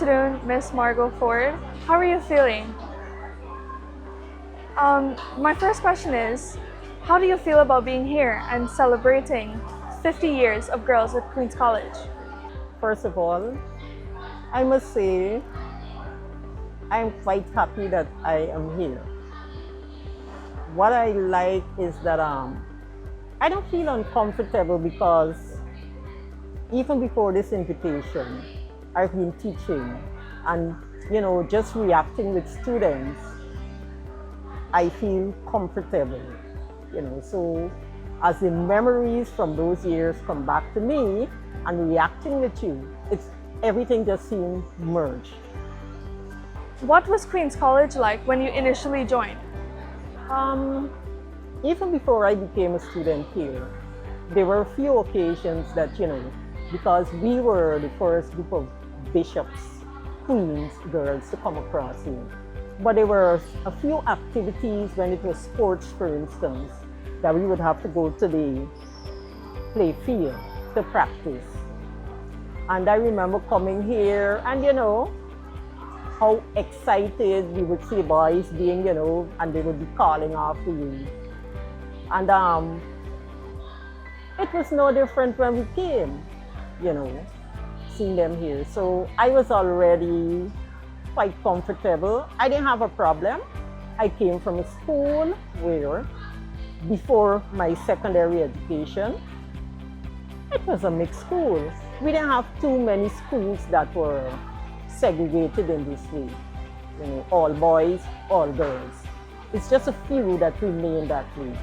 afternoon, Miss Margot Forde. How are you feeling? My first question is, how do you feel about being here and celebrating 50 years of girls at Queen's College? First of all, I must say I'm quite happy that I am here. What I like is that I don't feel uncomfortable because even before this invitation, I've been teaching and just reacting with students. I feel comfortable, so as the memories from those years come back to me and reacting with you, everything just seems merged. What was Queen's College like when you initially joined? Even before I became a student here, there were a few occasions that, because we were the first group of bishops, queens, girls to come across here. But there were a few activities when it was sports, for instance, that we would have to go to the play field to practice. And I remember coming here and, how excited we would see boys being, and they would be calling after you. And it was no different when we came, seeing them here. So I was already quite comfortable. I didn't have a problem. I came from a school where, before my secondary education, it was a mixed school. We didn't have too many schools that were segregated in this way. All boys, all girls. It's just a few that remain that way.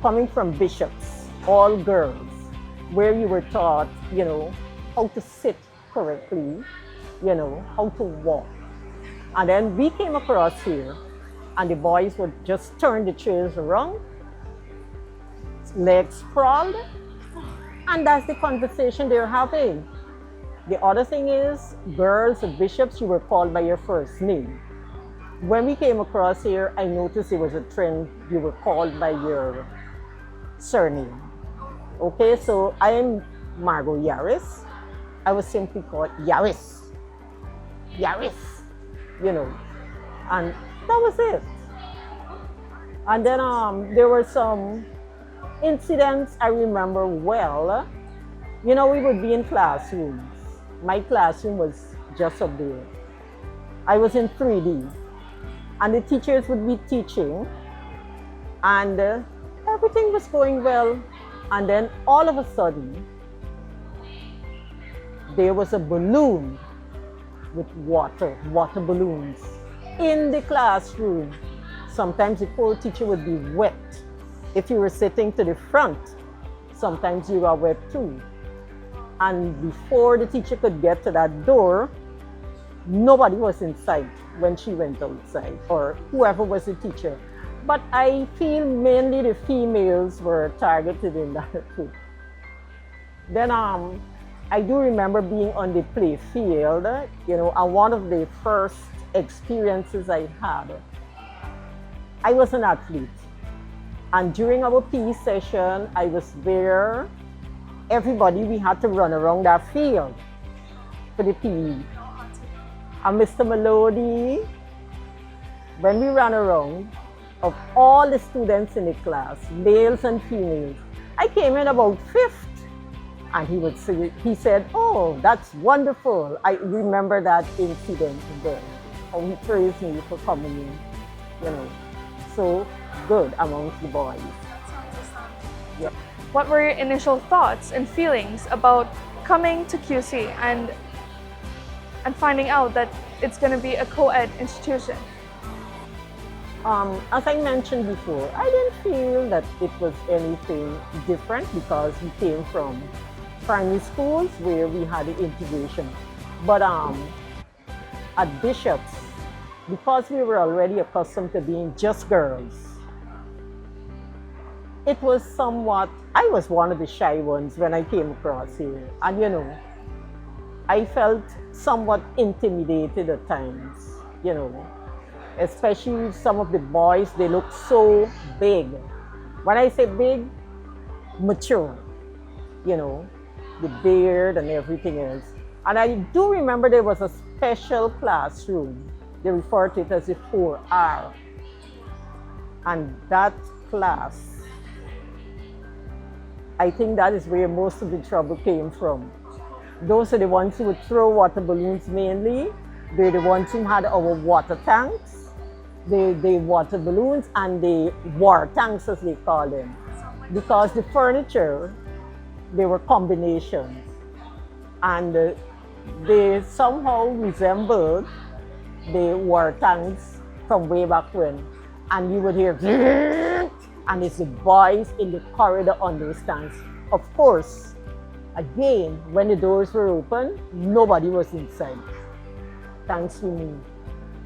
Coming from bishops, all girls, where you were taught, how to sit correctly, how to walk. And then we came across here and the boys would just turn the chairs around, legs sprawled, and that's the conversation they're having. The other thing is, girls and bishops, you were called by your first name. When we came across here, I noticed it was a trend, you were called by your surname. Okay, so I am Margot Yaris. I was simply called Yaris. Yaris, and that was it. And then there were some incidents I remember well. We would be in classrooms. My classroom was just up there. I was in 3D, and the teachers would be teaching, and everything was going well. And then all of a sudden, there was a balloon with water balloons in the classroom. Sometimes the poor teacher would be wet. If you were sitting to the front, sometimes you were wet too. And before the teacher could get to that door, nobody was inside when she went outside, or whoever was the teacher. But I feel mainly the females were targeted in that too. Then I do remember being on the play field, and one of the first experiences I had, I was an athlete. And during our PE session, I was there. Everybody, we had to run around that field for the PE. And Mr. Melody, when we ran around, of all the students in the class, males and females, I came in about 5th. And he said, "Oh, that's wonderful." I remember that incident there. How he praised me for coming in, so good amongst the boys. Yeah. What were your initial thoughts and feelings about coming to QC and finding out that it's going to be a co-ed institution? As I mentioned before, I didn't feel that it was anything different because we came from primary schools where we had the integration. But at Bishop's, because we were already accustomed to being just girls, it was somewhat, I was one of the shy ones when I came across here. And I felt somewhat intimidated at times, especially some of the boys, they look so big. When I say big, mature, the beard and everything else. And I do remember there was a special classroom. They refer to it as a 4R. And that class, I think that is where most of the trouble came from. Those are the ones who would throw water balloons mainly. They're the ones who had our water tanks, the water balloons, and the war tanks, as they call them. Because the furniture, they were combinations. And they somehow resembled the war tanks from way back when. And you would hear, and it's the boys in the corridor on those tanks. Of course, again, when the doors were open, nobody was inside. Thanks to me.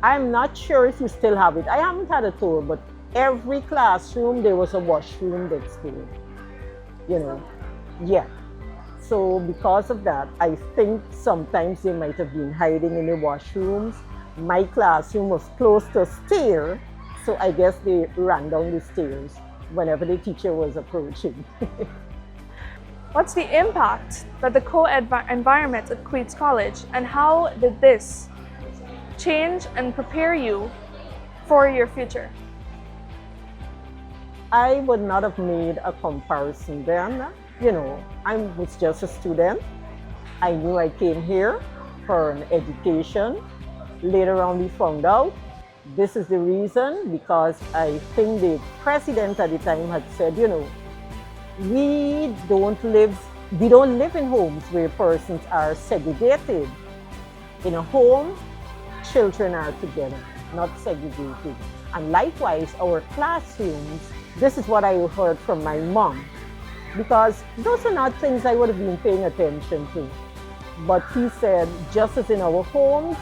I'm not sure if you still have it. I haven't had a tour, but every classroom there was a washroom next to it. You know, yeah. So because of that, I think sometimes they might have been hiding in the washrooms. My classroom was close to a stair, so I guess they ran down the stairs whenever the teacher was approaching. What's the impact that the co-ed environment at Queen's College, and how did this change and prepare you for your future? I would not have made a comparison then. You know, I was just a student. I knew I came here for an education. Later on we found out this is the reason, because I think the president at the time had said, you know, we don't live in homes where persons are segregated. In a home, children are together, not segregated. And likewise, our classrooms, this is what I heard from my mom, because those are not things I would have been paying attention to. But he said, just as in our homes,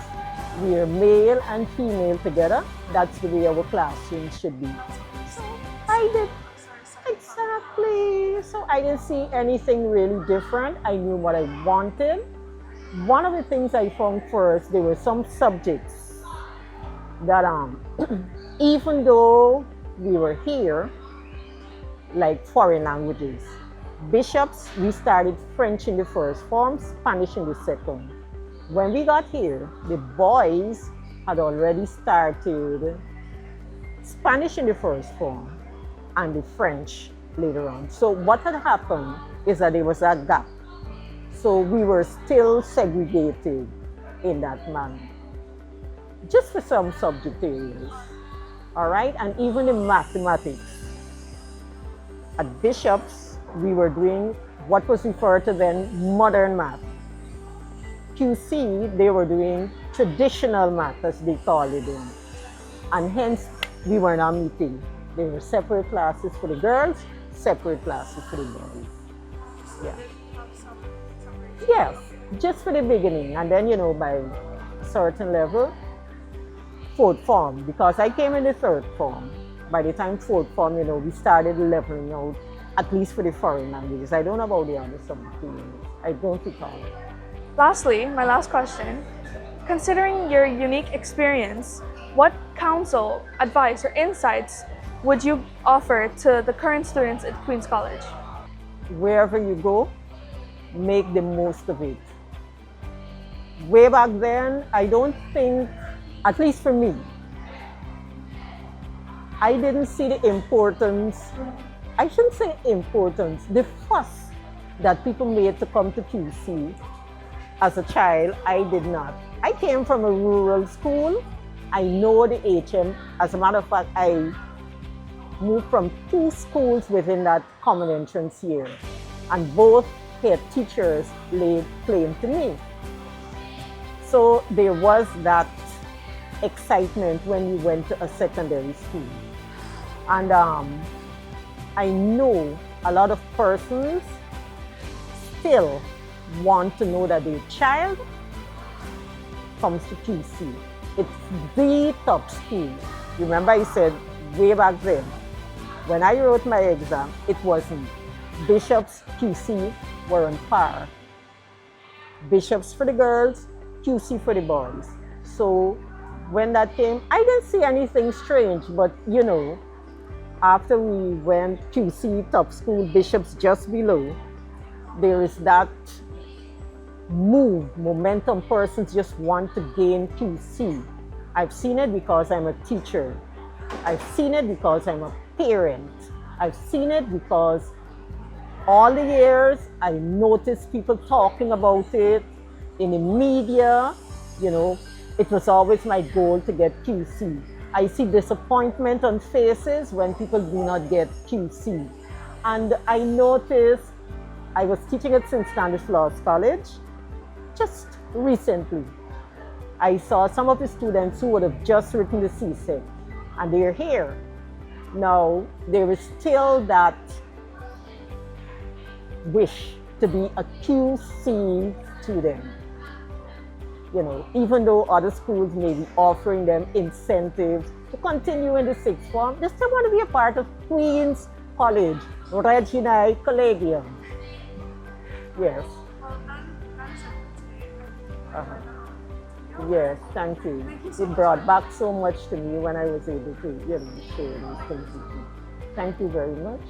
we are male and female together, that's the way our classrooms should be. So I did. Exactly. So I didn't see anything really different. I knew what I wanted. One of the things I found first, there were some subjects that even though we were here, like foreign languages, bishops, we started French in the first form, Spanish in the second. When we got here, the boys had already started Spanish in the first form and the French later on. So what had happened is that there was a gap. So we were still segregated in that manner, just for some subject areas. All right, and even in mathematics. At Bishops, we were doing what was referred to then modern math. QC, they were doing traditional math, as they call it in. And hence, we were not meeting. There were separate classes for the girls, separate classes for the boys. Yeah. Yes, just for the beginning. And then, you know, by a certain level, fourth form, because I came in the third form. By the time fourth form, you know, we started leveling out, at least for the foreign languages. I don't know about the other subjects. I don't recall. Lastly, my last question. Considering your unique experience, what counsel, advice, or insights would you offer to the current students at Queen's College? Wherever you go, make the most of it. Way back then, I don't think, at least for me, I didn't see the importance, I shouldn't say importance, the fuss that people made to come to QC. As a child, I did not. I came from a rural school. I know the HM. As a matter of fact, I moved from 2 schools within that common entrance year. And both head teachers laid claim to me. So there was that excitement when we went to a secondary school. And I know a lot of persons still want to know that their child comes to QC. It's the top school. Remember I said way back then, when I wrote my exam, it wasn't. Bishops, QC were on par. Bishops for the girls, QC for the boys. So when that came, I didn't see anything strange, but you know, after we went QC, top school, Bishops just below, there is that momentum persons just want to gain QC. I've seen it because I'm a teacher. I've seen it because I'm a parent. I've seen it because all the years I noticed people talking about it in the media. You know, it was always my goal to get QC. I see disappointment on faces when people do not get QC. And I noticed, I was teaching at St. Stanislaus College just recently. I saw some of the students who would have just written the CSEC, and they're here. Now, there is still that wish to be a QC student. You know, even though other schools may be offering them incentives to continue in the sixth form, they still want to be a part of Queen's College, Reginae Collegium. Yes. Well, that's it today. Yes, thank you. It brought back so much to me when I was able to, share these things with you. Thank you very much.